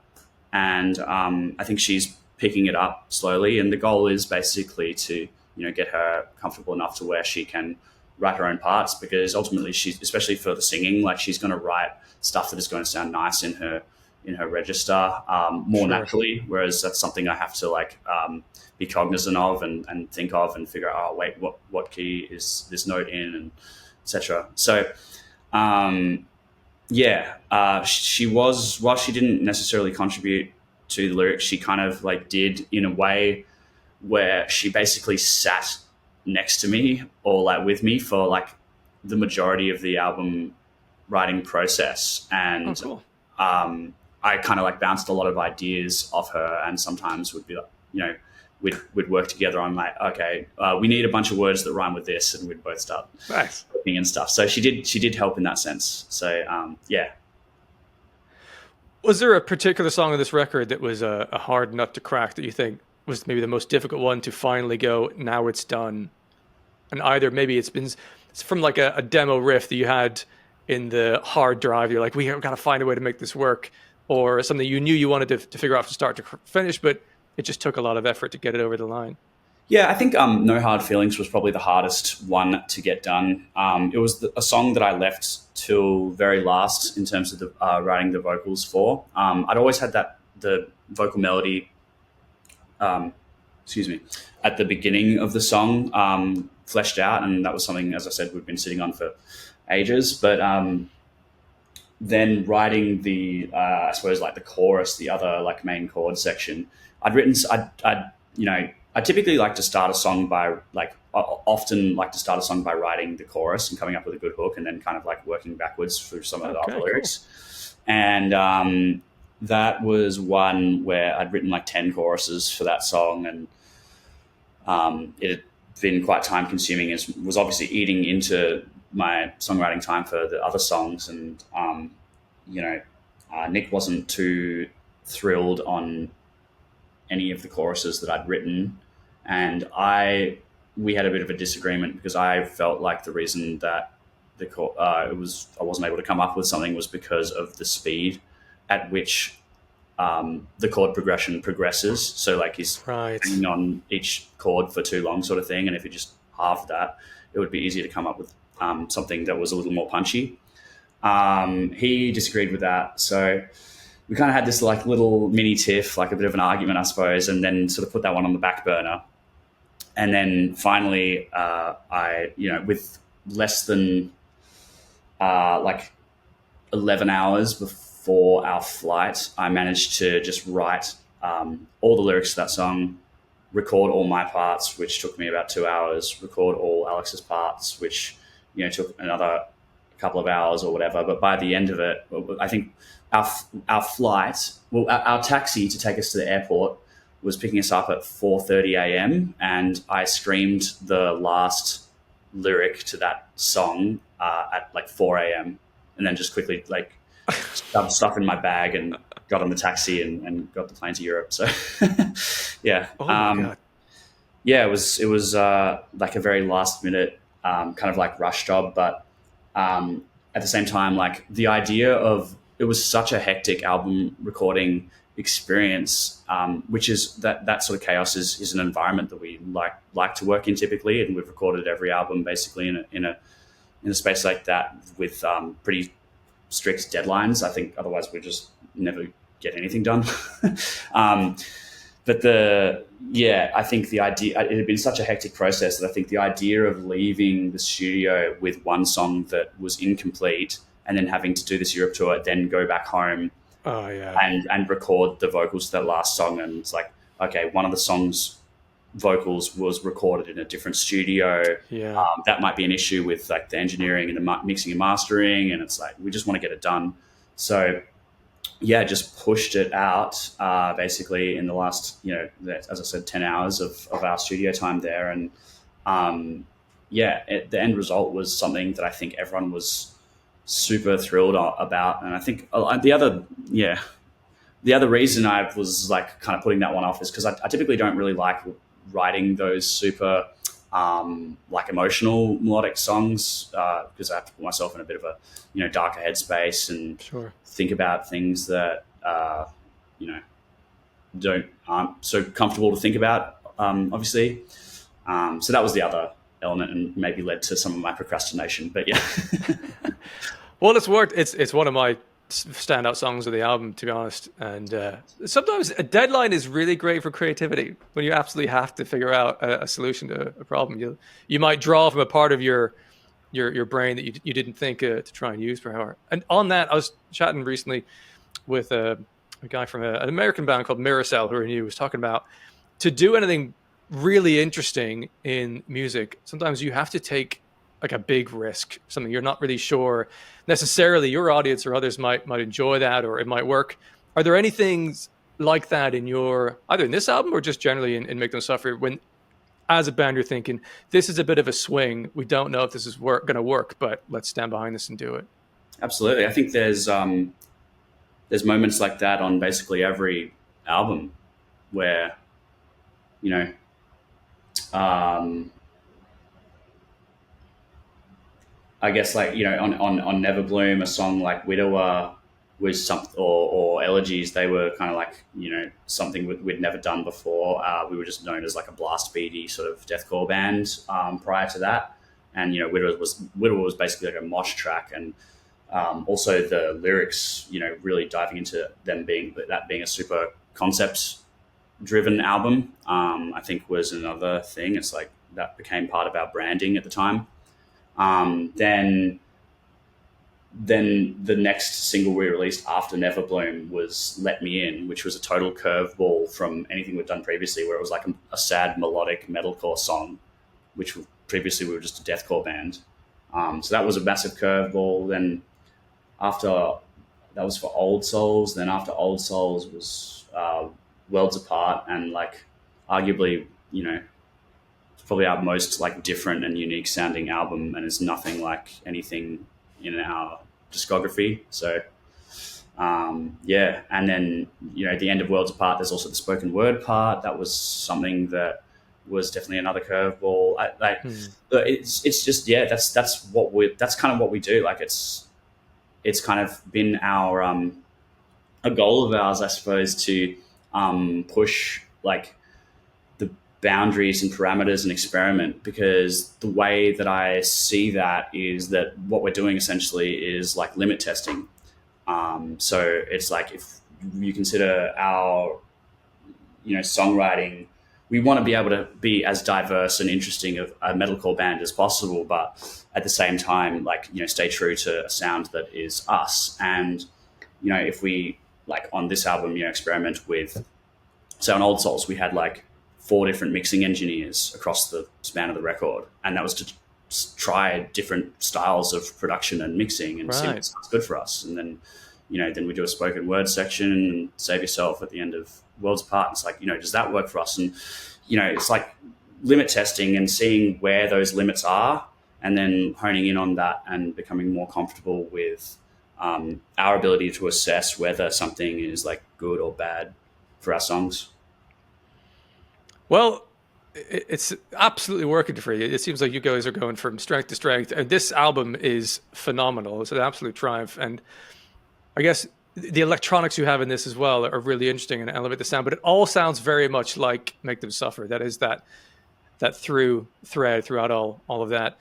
And I think she's picking it up slowly. And the goal is basically to, get her comfortable enough to where she can write her own parts, because ultimately she's, especially for the singing, like she's going to write stuff that is going to sound nice in her register more naturally. Whereas that's something I have to like be cognizant of and think of and figure out, oh, wait, what key is this note in, and etc. So she was, while she didn't necessarily contribute to the lyrics, she kind of like did in a way where she basically sat next to me or like with me for like the majority of the album writing process. And cool. I kind of like bounced a lot of ideas off her, and sometimes would be like, we'd work together on like, okay, we need a bunch of words that rhyme with this, and we'd both start working and stuff. So she did help in that sense. So yeah. Was there a particular song on this record that was a hard nut to crack that you think was maybe the most difficult one to finally go, now it's done? And either maybe it's from like a demo riff that you had in the hard drive, you're like, we got to find a way to make this work, or something you knew you wanted to figure out from start to finish, but it just took a lot of effort to get it over the line. Yeah, I think No Hard Feelings was probably the hardest one to get done. It was a song that I left till very last in terms of the writing the vocals for. I'd always had the vocal melody, at the beginning of the song fleshed out, and that was something, as I said, we've been sitting on for ages. But then writing the, I suppose, like the chorus, the other like main chord section, I typically like to start a song by often like to start a song by writing the chorus and coming up with a good hook, and then kind of like working backwards through some of the other lyrics. And that was one where I'd written like 10 choruses for that song, and it had been quite time consuming, as was obviously eating into my songwriting time for the other songs. And Nick wasn't too thrilled on any of the choruses that I'd written, and we had a bit of a disagreement, because I felt like the reason that I wasn't able to come up with something was because of the speed at which the chord progression progresses. So like he's hanging on each chord for too long, sort of thing, and if you just halved that, it would be easier to come up with something that was a little more punchy. He disagreed with that, so we kind of had this like little mini tiff, like a bit of an argument, I suppose, and then sort of put that one on the back burner. And then finally, with less than like 11 hours before our flight, I managed to just write all the lyrics to that song, record all my parts, which took me about 2 hours, record all Alex's parts, which took another couple of hours or whatever. But by the end of it, I think our flight, our taxi to take us to the airport was picking us up at 4:30 a.m. and I screamed the last lyric to that song at like 4 a.m. and then just quickly like shoved stuff in my bag and got on the taxi and got the plane to Europe. So yeah. Oh my God. Yeah, it was like a very last minute kind of like rush job, but at the same time, like the idea of it was such a hectic album recording experience, which is that sort of chaos is an environment that we like to work in typically, and we've recorded every album basically in a space like that with pretty strict deadlines. I think otherwise we just never get anything done. But I think the idea, it had been such a hectic process that I think the idea of leaving the studio with one song that was incomplete and then having to do this Europe tour, then go back home and record the vocals to that last song. And it's like, okay, one of the songs vocals was recorded in a different studio. Yeah. That might be an issue with like the engineering and the mixing and mastering. And it's like, we just want to get it done. So yeah, just pushed it out basically in the last, as I said, 10 hours of our studio time there. And the end result was something that I think everyone was super thrilled about. And I think the other reason I was like kind of putting that one off is because I typically don't really like writing those super like emotional melodic songs because I have to put myself in a bit of a darker headspace and think about things that aren't so comfortable to think about, obviously. So that was the other element and maybe led to some of my procrastination. But yeah. Well, it's worked. It's one of my standout songs of the album, to be honest. And sometimes a deadline is really great for creativity when you absolutely have to figure out a solution to a problem. You might draw from a part of your brain that you didn't think to try and use for an hour. And on that, I was chatting recently with a guy from an American band called Miracell, who I knew, was talking about to do anything really interesting in music, sometimes you have to take like a big risk, something you're not really sure necessarily your audience or others might enjoy that, or it might work. Are there any things like that in either in this album or just generally in Make Them Suffer, when as a band you're thinking, this is a bit of a swing, we don't know if this is going to work, but let's stand behind this and do it? Absolutely. I think there's moments like that on basically every album where, I guess like, on Never Bloom, a song like Widower was something, or Elegies, they were kind of like, something we'd never done before. We were just known as like a blast beaty sort of deathcore band prior to that. And, Widower was basically like a mosh track. And also the lyrics, really diving into them being a super concept driven album, I think was another thing. It's like that became part of our branding at the time. Then the next single we released after Never Bloom was Let Me In, which was a total curveball from anything we'd done previously, where it was like a sad melodic metalcore song, which previously we were just a deathcore band. So that was a massive curveball. Then after that was for Old Souls. Then after Old Souls was Worlds Apart, and like arguably, probably our most like different and unique sounding album, and it's nothing like anything in our discography. So and then at the end of Worlds Apart there's also the spoken word part. That was something that was definitely another curveball. It's just that's kind of what we do. Like it's kind of been our a goal of ours, I suppose, to push like the boundaries and parameters and experiment, because the way that I see that is that what we're doing essentially is like limit testing. So it's like, if you consider our songwriting, we want to be able to be as diverse and interesting of a metalcore band as possible, but at the same time, like, stay true to a sound that is us. And if we, like on this album, experiment with, so on Old Souls, we had like 4 different mixing engineers across the span of the record. And that was to try different styles of production and mixing and see what sounds good for us. And then, then we do a spoken word section and Save Yourself at the end of Worlds Apart. It's like, does that work for us? And, it's like limit testing and seeing where those limits are and then honing in on that and becoming more comfortable with our ability to assess whether something is like good or bad for our songs. Well, it's absolutely working for you. It seems like you guys are going from strength to strength, and this album is phenomenal. It's an absolute triumph, and I guess the electronics you have in this as well are really interesting and elevate the sound. But it all sounds very much like Make Them Suffer. That is that through thread throughout all of that.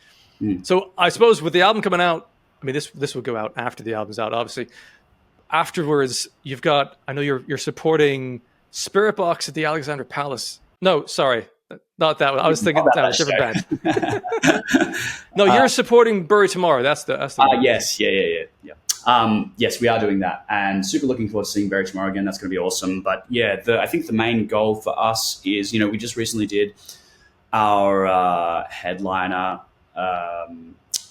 So I suppose with the album coming out, I mean this will go out after the album's out, obviously. Afterwards, you've got, I know you're supporting Spirit Box at the Alexandra Palace. No, sorry. Not that one. I was thinking that was a different band. No, you're supporting Bury Tomorrow. That's the yes, yeah. Yes, we are doing that, and super looking forward to seeing Bury Tomorrow again. That's going to be awesome. But yeah, I think the main goal for us is, we just recently did our headliner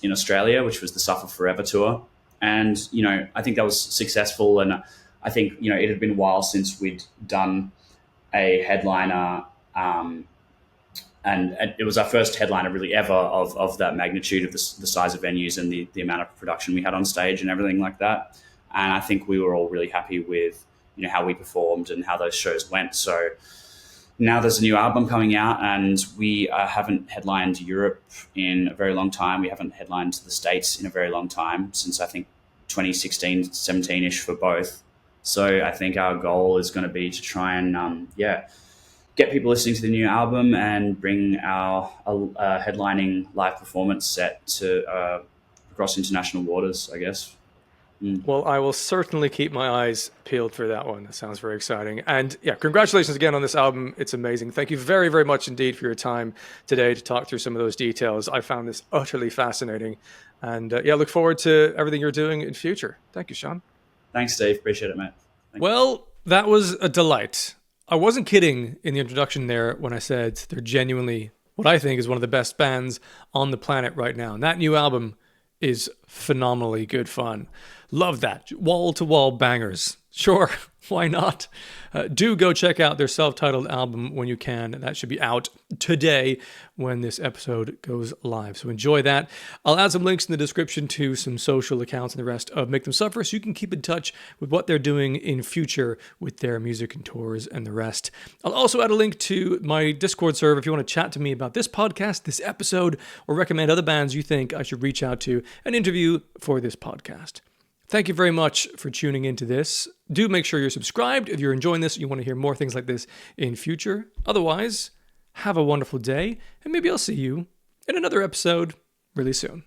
in Australia, which was the Suffer Forever tour, and I think that was successful, and I think it had been a while since we'd done a headliner. And it was our first headliner really ever of that magnitude, of the size of venues and the amount of production we had on stage and everything like that. And I think we were all really happy with, how we performed and how those shows went. So now there's a new album coming out, and we haven't headlined Europe in a very long time. We haven't headlined the States in a very long time, since I think 2016, 17-ish for both. So I think our goal is going to be to try and, get people listening to the new album and bring our headlining live performance set to across international waters, I guess. Well, I will certainly keep my eyes peeled for that one. That sounds very exciting. And yeah, congratulations again on this album. It's amazing. Thank you very, very much indeed for your time today to talk through some of those details. I found this utterly fascinating. And look forward to everything you're doing in future. Thank you, Sean. Thanks, Steve. Appreciate it, mate. Well, that was a delight. I wasn't kidding in the introduction there when I said they're genuinely what I think is one of the best bands on the planet right now. And that new album is phenomenally good fun. Love that. Wall-to-wall bangers. Sure, why not? Do go check out their self-titled album when you can. That should be out today when this episode goes live. So enjoy that. I'll add some links in the description to some social accounts and the rest of Make Them Suffer, so you can keep in touch with what they're doing in future with their music and tours and the rest. I'll also add a link to my Discord server if you want to chat to me about this podcast, this episode, or recommend other bands you think I should reach out to and interview for this podcast. Thank you very much for tuning into this. Do make sure you're subscribed if you're enjoying this and you want to hear more things like this in future. Otherwise, have a wonderful day, and maybe I'll see you in another episode really soon.